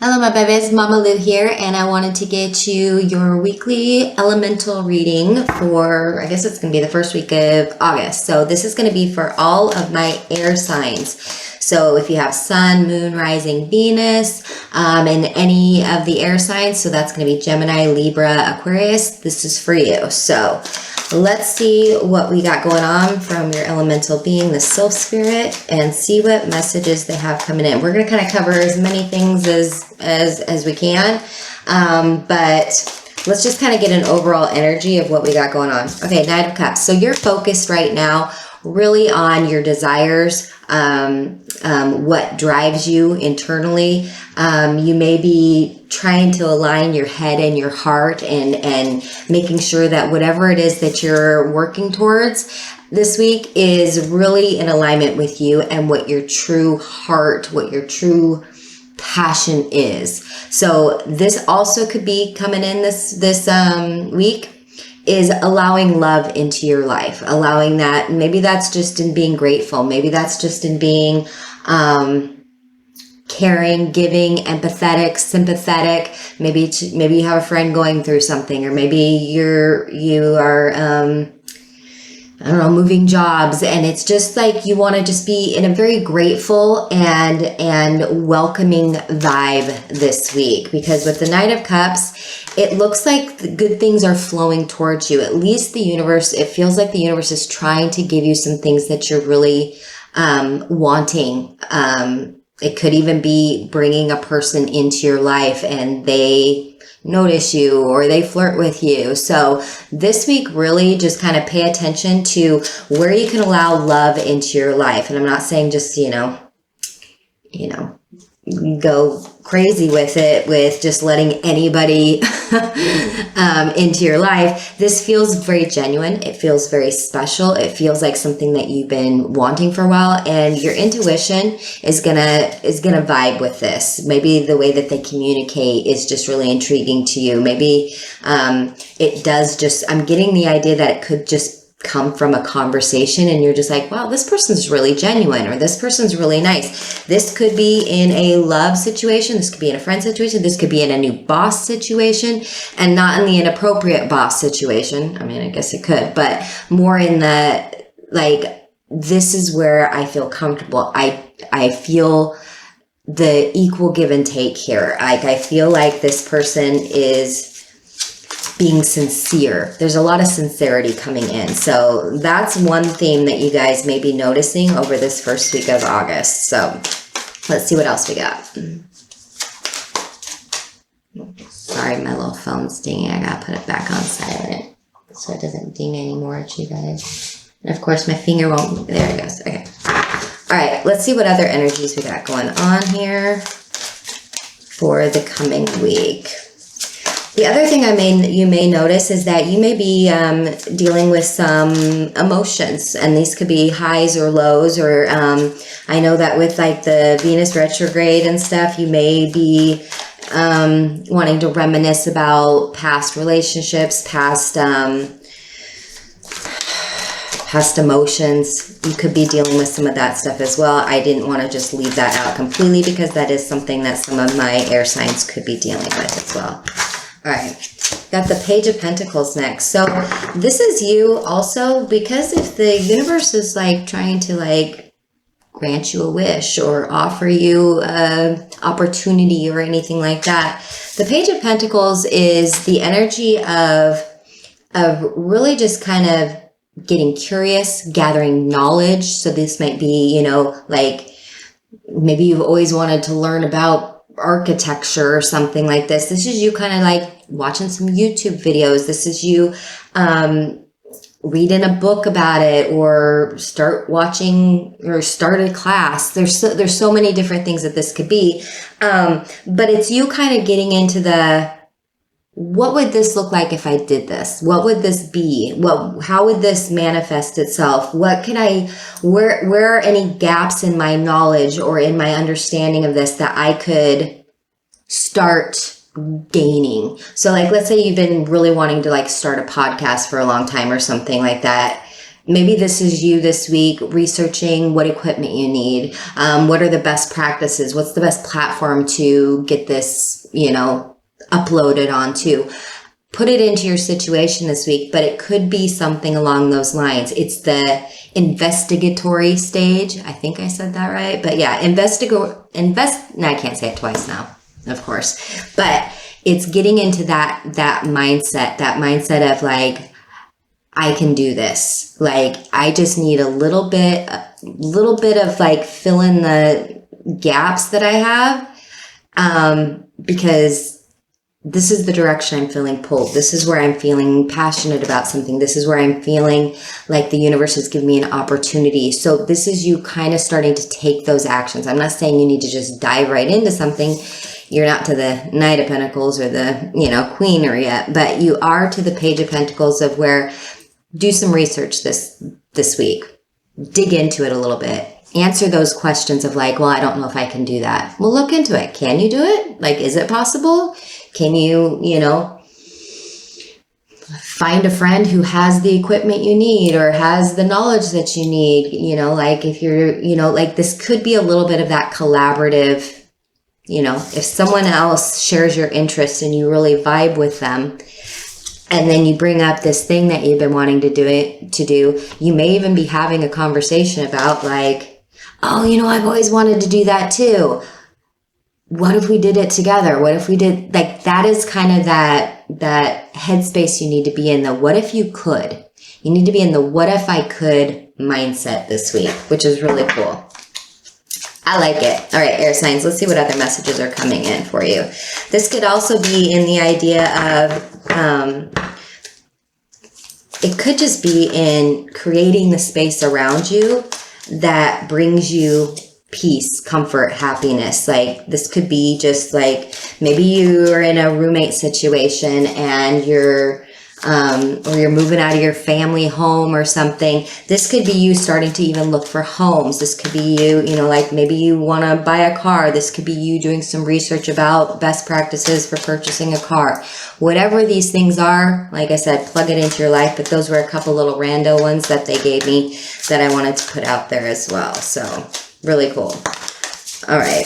Hello, my babies. Mama Lou here, and I wanted to get you your weekly elemental reading for, I guess it's going to be the first week of August. So this is going to be for all of my air signs. So if you have Sun, Moon, Rising, Venus, in any of the air signs, so that's going to be Gemini, Libra, Aquarius, this is for you. So let's see what we got going on from your elemental being, the Sylph spirit, and see what messages they have coming in. We're going to kind of cover as many things as we can, but let's just kind of get an overall energy of what we got going on. Okay, Knight of Cups. So you're focused right now really on your desires, what drives you internally. You may be trying to align your head and your heart and making sure that whatever it is that you're working towards this week is really in alignment with you and what your true heart, what your true passion is. So this also could be coming in this week, is allowing love into your life, allowing that. Maybe that's just in being grateful. Maybe that's just in being caring, giving, empathetic, sympathetic. Maybe you have a friend going through something, or maybe you are I don't know, moving jobs, and it's just like you want to just be in a very grateful and welcoming vibe this week, because with the Knight of Cups, it looks like the good things are flowing towards you. At least the universe, it feels like the universe is trying to give you some things that you're really wanting. It could even be bringing a person into your life and they notice you or they flirt with you. So this week, really just kind of pay attention to where you can allow love into your life. And I'm not saying just, go crazy with it, with just letting anybody into your life. This feels very genuine. It feels very special. It feels like something that you've been wanting for a while, and your intuition is gonna vibe with this. Maybe the way that they communicate is just really intriguing to you. Maybe it does just, I'm getting the idea that it could just come from a conversation and you're just like, wow, this person's really genuine, or this person's really nice. This could be in a love situation. This could be in a friend situation. This could be in a new boss situation, and not in the inappropriate boss situation. I mean, I guess it could, but more in the, like, this is where I feel comfortable. I feel the equal give and take here. Like, I feel like this person is being sincere. There's a lot of sincerity coming in. So that's one theme that you guys may be noticing over this first week of August. So let's see what else we got. Sorry, my little phone's dinging. I gotta put it back on silent so it doesn't ding anymore at you guys. And of course my finger won't, there it goes. Okay. All right, let's see what other energies we got going on here for the coming week. The other thing you may notice is that you may be dealing with some emotions, and these could be highs or lows, or I know that with like the Venus retrograde and stuff, you may be wanting to reminisce about past relationships, past emotions. You could be dealing with some of that stuff as well. I didn't want to just leave that out completely, because that is something that some of my air signs could be dealing with as well. All right, got the Page of Pentacles next. So this is you also, because if the universe is like trying to like grant you a wish or offer you a opportunity or anything like that, the Page of Pentacles is the energy of really just kind of getting curious, gathering knowledge. So this might be, like maybe you've always wanted to learn about architecture or something like this. This is you kind of like watching some YouTube videos. This is you reading a book about it, or start watching or start a class. There's so many different things that this could be. But it's you kind of getting into the, what would this look like if I did this? What would this be? How would this manifest itself? What can where are any gaps in my knowledge or in my understanding of this that I could start gaining? So like, let's say you've been really wanting to like start a podcast for a long time or something like that. maybe this is you this week researching what equipment you need. What are the best practices? What's the best platform to get this, uploaded onto? Put it into your situation this week, but it could be something along those lines. It's the investigatory stage. I think I said that right. But yeah, no, I can't say it twice now, of course. But it's getting into that mindset of like, I can do this. Like, I just need a little bit of like fill in the gaps that I have. Because this is the direction I'm feeling pulled. This is where I'm feeling passionate about something. This is where I'm feeling like the universe has given me an opportunity. So this is you kind of starting to take those actions. I'm not saying you need to just dive right into something. You're not to the Knight of Pentacles or the, Queen yet, but you are to the Page of Pentacles of where do some research this week. Dig into it a little bit. Answer those questions of like, well, I don't know if I can do that. Well, look into it. Can you do it? Like, is it possible? Can you, find a friend who has the equipment you need or has the knowledge that you need? Like if you're, like this could be a little bit of that collaborative, if someone else shares your interest and you really vibe with them, and then you bring up this thing that you've been wanting to do, you may even be having a conversation about like, oh, I've always wanted to do that too. What if we did it together? What if we did, like, that is kind of that headspace you need to be in, the what if you could. You need to be in the what if I could mindset this week, which is really cool. I like it. All right, air signs, let's see what other messages are coming in for you. This could also be in the idea of, it could just be in creating the space around you that brings you peace, comfort, happiness. Like this could be just like maybe you're in a roommate situation and you're or you're moving out of your family home or something. This could be you starting to even look for homes. This could be you, like maybe you want to buy a car. This could be you doing some research about best practices for purchasing a car. Whatever these things are, like I said, plug it into your life. But those were a couple little rando ones that they gave me that I wanted to put out there as well. So really cool. All right.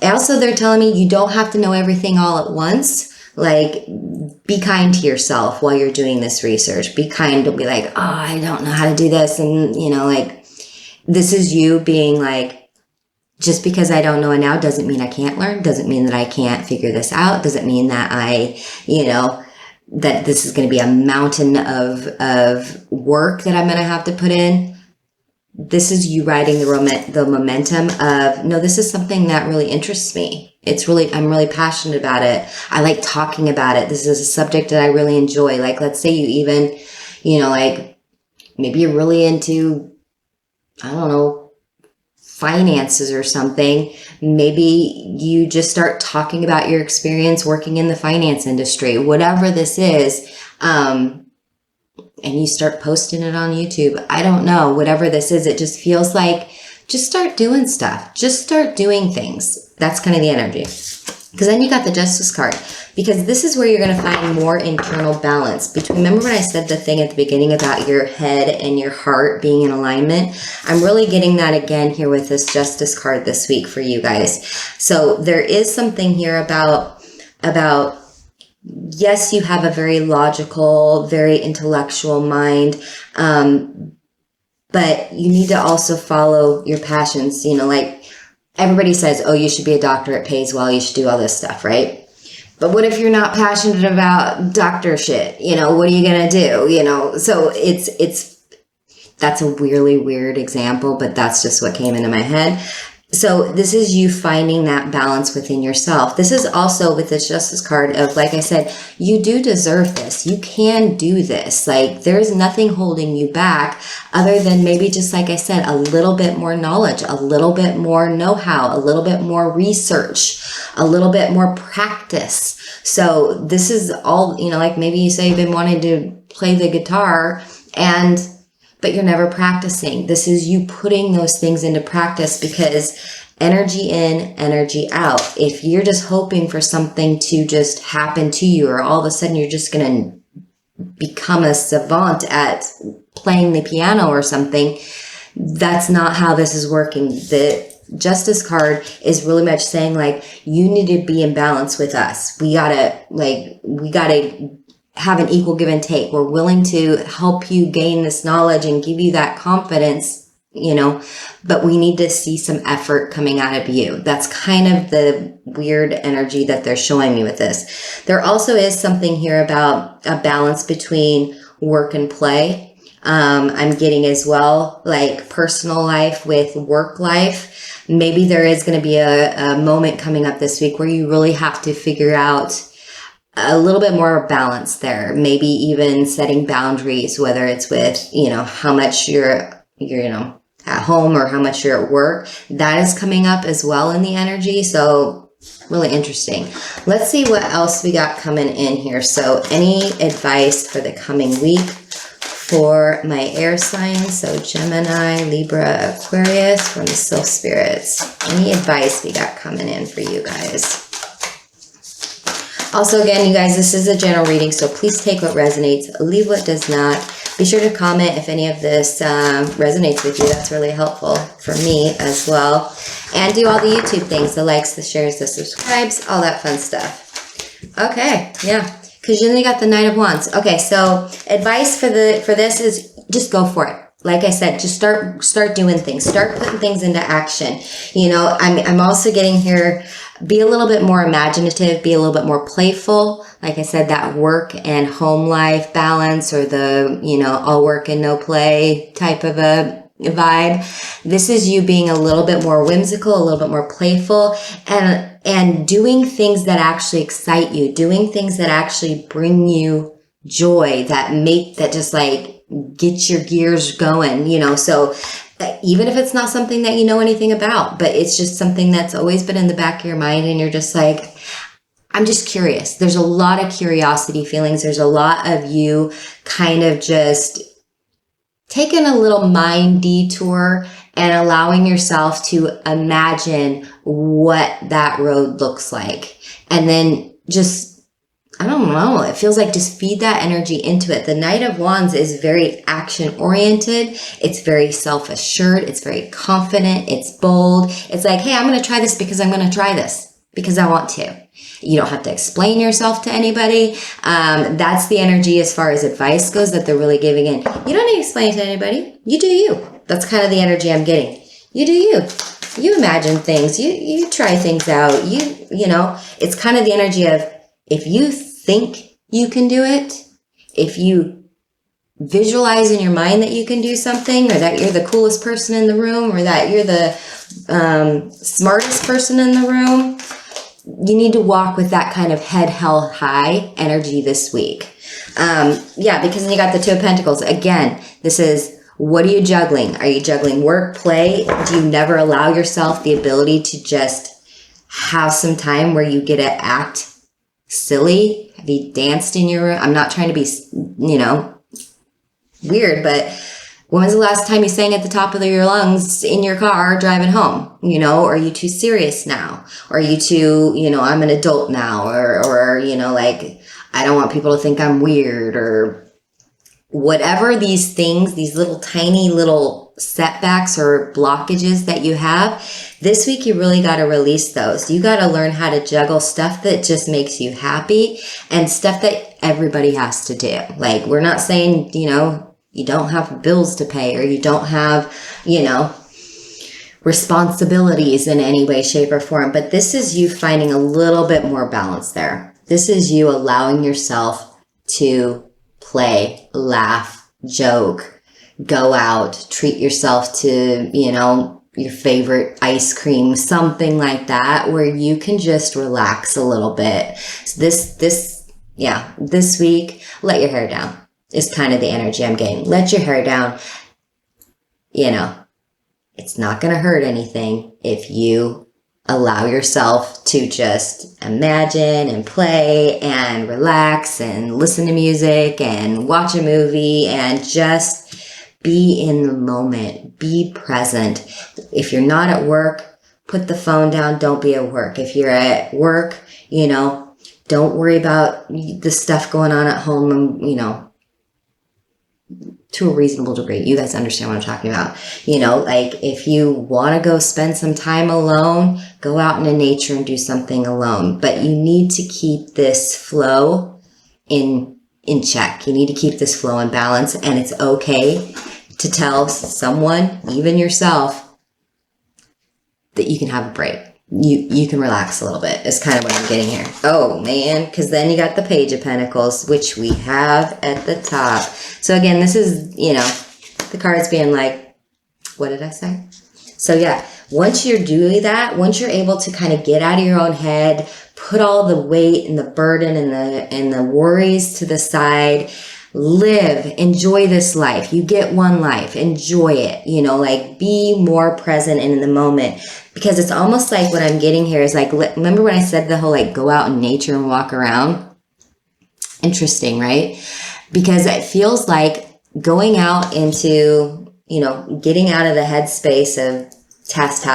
Also, they're telling me you don't have to know everything all at once. Like, be kind to yourself while you're doing this research. Be kind. Don't be like, oh, I don't know how to do this. And, like, this is you being like, just because I don't know it now doesn't mean I can't learn. Doesn't mean that I can't figure this out. Doesn't mean that I, that this is going to be a mountain of work that I'm going to have to put in. This is you riding the momentum of, no, this is something that really interests me. I'm really passionate about it. I like talking about it. This is a subject that I really enjoy. Like, let's say you even, like maybe you're really into, I don't know, finances or something. Maybe you just start talking about your experience working in the finance industry, whatever this is. And you start posting it on YouTube. I don't know, whatever this is, it just feels like, just start doing stuff. Just start doing things. That's kind of the energy. Because then you got the Justice card. Because this is where you're going to find more internal balance. Remember when I said the thing at the beginning about your head and your heart being in alignment? I'm really getting that again here with this Justice card this week for you guys. So there is something here about yes, you have a very logical, very intellectual mind, but you need to also follow your passions. Like everybody says, oh, you should be a doctor, it pays well, you should do all this stuff, right? But what if you're not passionate about doctor shit? What are you going to do? So that's a really weird example, but that's just what came into my head. So this is you finding that balance within yourself. This is also with this Justice card of, like I said, you do deserve this. You can do this. Like, there's nothing holding you back other than maybe just, like I said, a little bit more knowledge, a little bit more know-how, a little bit more research, a little bit more practice. So this is all, like maybe you say you've been wanting to play the guitar but you're never practicing. This is you putting those things into practice, because energy in, energy out. If you're just hoping for something to just happen to you, or all of a sudden you're just going to become a savant at playing the piano or something. That's not how this is working. The Justice card is really much saying, like, you need to be in balance with us. We gotta have an equal give and take. We're willing to help you gain this knowledge and give you that confidence, you know, but we need to see some effort coming out of you. That's kind of the weird energy that they're showing me with this. There also is something here about a balance between work and play. I'm getting as well, like personal life with work life. Maybe there is going to be a moment coming up this week where you really have to figure out a little bit more balance there. Maybe even setting boundaries, whether it's with, you know, how much you're, you know, at home or how much you're at work. That is coming up as well in the energy. So really interesting. Let's see what else we got coming in here. So any advice for the coming week for my air signs? So Gemini, Libra, Aquarius from the Sylph spirits. Any advice we got coming in for you guys? Also, again, you guys, this is a general reading, so please take what resonates, leave what does not. Be sure to comment if any of this resonates with you. That's really helpful for me as well. And do all the YouTube things, the likes, the shares, the subscribes, all that fun stuff. Okay, yeah, because then you got the Knight of Wands. Okay, so advice for this is just go for it. Like I said, just start doing things. Start putting things into action. You know, I'm also getting here, be a little bit more imaginative, be a little bit more playful. Like I said, that work and home life balance, or the, you know, all work and no play type of a vibe. This is you being a little bit more whimsical, a little bit more playful, and doing things that actually excite you, doing things that actually bring you joy, that just like get your gears going, you know. So even if it's not something that you know anything about, but it's just something that's always been in the back of your mind, and you're just like, I'm just curious. There's a lot of curiosity feelings. There's a lot of you kind of just taking a little mind detour and allowing yourself to imagine what that road looks like. And then just, I don't know, it feels like just feed that energy into it. The Knight of Wands is very action oriented. It's very self-assured. It's very confident. It's bold. It's like, hey, I'm going to try this because I'm going to try this because I want to. You don't have to explain yourself to anybody. That's the energy as far as advice goes that they're really giving in. You don't need to explain it to anybody. You do you. That's kind of the energy I'm getting. You do you. You imagine things. You try things out. You know, it's kind of the energy of, if you think you can do it, if you visualize in your mind that you can do something, or that you're the coolest person in the room, or that you're the smartest person in the room, you need to walk with that kind of head held high energy this week. Yeah, because then you got the Two of Pentacles. Again, this is, what are you juggling? Are you juggling work, play? Do you never allow yourself the ability to just have some time where you get to act silly? Have you danced in your room? I'm not trying to be, you know, weird, but when was the last time you sang at the top of your lungs in your car driving home? You know, are you too serious now? Or are you too, you know, I'm an adult now, or, you know, like, I don't want people to think I'm weird, or whatever these things, these little tiny little setbacks or blockages that you have, this week you really got to release those. You got to learn how to juggle stuff that just makes you happy and stuff that everybody has to do. Like, we're not saying, you know, you don't have bills to pay, or you don't have, you know, responsibilities in any way, shape, or form. But this is you finding a little bit more balance there. This is you allowing yourself to play, laugh, joke, go out, treat yourself to, you know, your favorite ice cream, something like that, where you can just relax a little bit. So this week, let your hair down is kind of the energy I'm getting. Let your hair down. You know, it's not going to hurt anything if you allow yourself to just imagine and play and relax and listen to music and watch a movie and just be in the moment. Be present. If you're not at work, put the phone down. Don't be at work. If you're at work, you know, don't worry about the stuff going on at home. And, you know, to a reasonable degree. You guys understand what I'm talking about. You know, like if you want to go spend some time alone, go out into nature and do something alone. But you need to keep this flow in check. You need to keep this flow in balance, and it's okay to tell someone, even yourself, that you can have a break. You can relax a little bit is kind of what I'm getting here. Oh man, because then you got the Page of Pentacles, which we have at the top. So again, this is, you know, the cards being like, what did I say? So yeah, once you're doing that, once you're able to kind of get out of your own head, put all the weight and the burden and the worries to the side, live, enjoy this life. You get one life, enjoy it, you know, like be more present and in the moment. Because it's almost like what I'm getting here is like, remember when I said the whole like go out in nature and walk around? Interesting, right? Because it feels like going out into, you know, getting out of the headspace of tasks,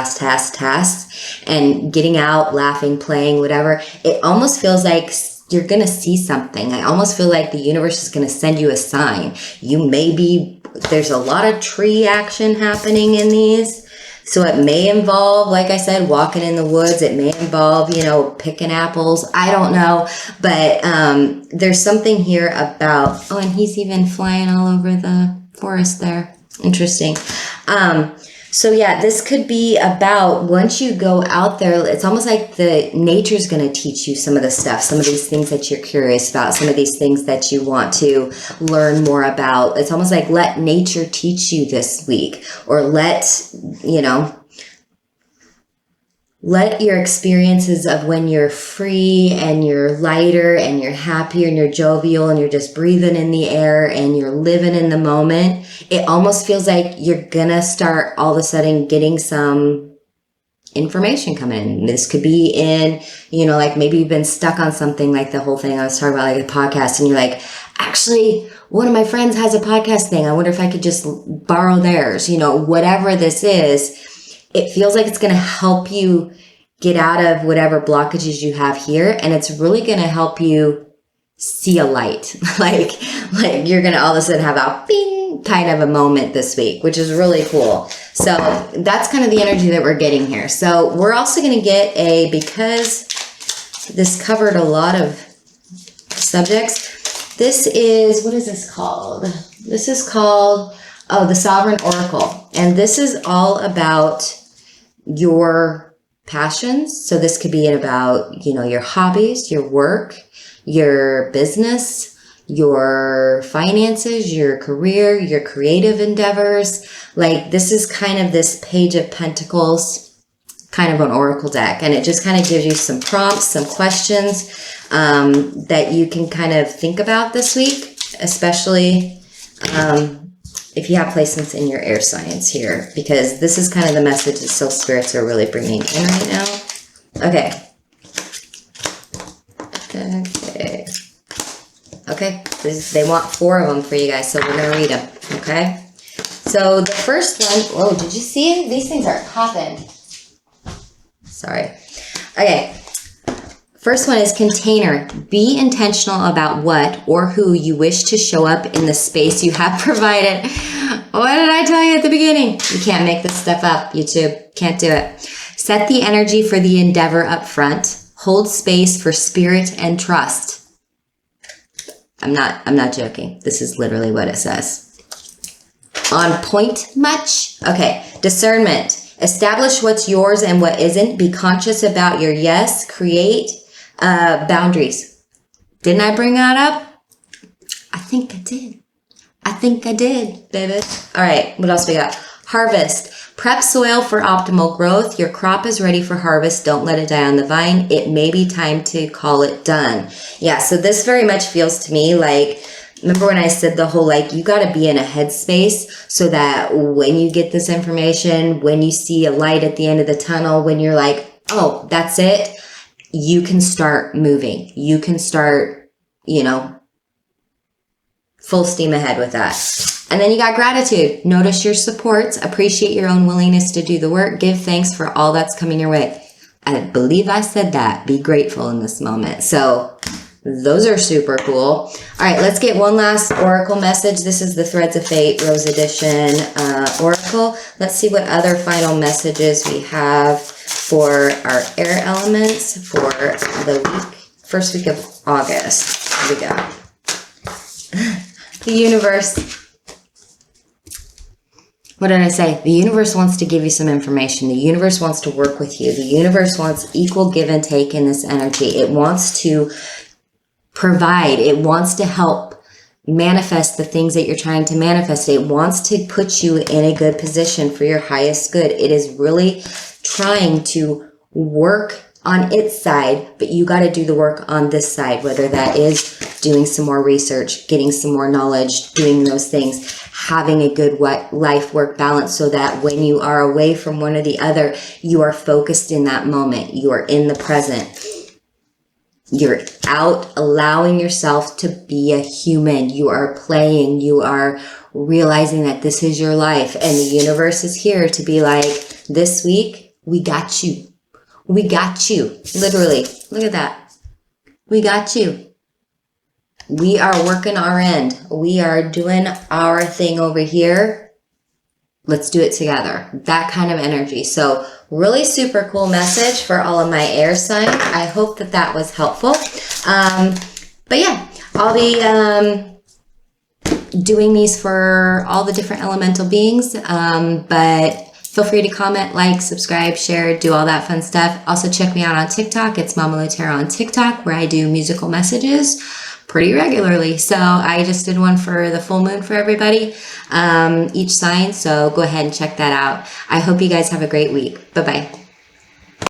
and getting out, laughing, playing, whatever. It almost feels like you're going to see something. I almost feel like the universe is going to send you a sign. There's a lot of tree action happening in these. So it may involve, like I said, walking in the woods. It may involve, you know, picking apples. I don't know. But there's something here about, oh, and he's even flying all over the forest there. Interesting. So yeah, this could be about once you go out there, it's almost like the nature's going to teach you some of the stuff, some of these things that you're curious about, some of these things that you want to learn more about. It's almost like let nature teach you this week, or let your experiences of when you're free and you're lighter and you're happier and you're jovial and you're just breathing in the air and you're living in the moment. It almost feels like you're gonna start all of a sudden getting some information coming in. This could be in, you know, like maybe you've been stuck on something like the whole thing I was talking about, like a podcast, and you're like, actually, one of my friends has a podcast thing. I wonder if I could just borrow theirs, you know, whatever this is. It feels like it's going to help you get out of whatever blockages you have here. And it's really going to help you see a light. like you're going to all of a sudden have a bing kind of a moment this week, which is really cool. So that's kind of the energy that we're getting here. So we're also going to get because this covered a lot of subjects. This is, what is this called? This is called, the Sovereign Oracle. And this is all about your passions. So this could be about, you know, your hobbies, your work, your business, your finances, your career, your creative endeavors. Like this is kind of this Page of Pentacles, kind of an oracle deck. And it just kind of gives you some prompts, some questions that you can kind of think about this week, especially if you have placements in your air signs here, because this is kind of the message that Sylph spirits are really bringing in right now. Okay. They want 4 of them for you guys, so we're going to read them. Okay. So the first one, whoa, did you see it? These things are popping. Sorry. Okay. First one is container. Be intentional about what or who you wish to show up in the space you have provided. What did I tell you at the beginning? You can't make this stuff up, YouTube. Can't do it. Set the energy for the endeavor up front. Hold space for spirit and trust. I'm not joking. This is literally what it says. On point much? Okay. Discernment. Establish what's yours and what isn't. Be conscious about your yes. Create boundaries. Didn't I bring that up? I think I did, baby. All right, what else we got? Harvest. Prep soil for optimal growth. Your crop is ready for harvest. Don't let it die on the vine. It may be time to call it done. Yeah, so this very much feels to me like, remember when I said the whole, like, you got to be in a headspace so that when you get this information, when you see a light at the end of the tunnel, when you're like, oh, that's it, you can start moving. You can start, you know, full steam ahead with that. And then you got gratitude. Notice your supports. Appreciate your own willingness to do the work. Give thanks for all that's coming your way. I believe I said that. Be grateful in this moment. So Those are super cool. All right, let's get one last oracle message. This is the Threads of Fate Rose Edition oracle. Let's see what other final messages we have for our air elements for the first week of August. Here we go. The universe. What did I say? The universe wants to give you some information. The universe wants to work with you. The universe wants equal give and take in this energy. It wants to provide. It wants to help manifest the things that you're trying to manifest. It wants to put you in a good position for your highest good. It is really trying to work on its side, but you got to do the work on this side, whether that is doing some more research, getting some more knowledge, doing those things, having a good life-work balance so that when you are away from one or the other, you are focused in that moment. You are in the present. You're out allowing yourself to be a human. You are playing. You are realizing that this is your life. And the universe is here to be like, this week, we got you. We got you. Literally. Look at that. We got you. We are working our end. We are doing our thing over here. Let's do it together. That kind of energy. So really super cool message for all of my air signs. I hope that that was helpful. But yeah, I'll be doing these for all the different elemental beings. But feel free to comment, like, subscribe, share, do all that fun stuff. Also check me out on TikTok. It's Mama Lutera on TikTok, where I do musical messages pretty regularly. So I just did one for the full moon for everybody, each sign. So go ahead and check that out. I hope you guys have a great week. Bye-bye.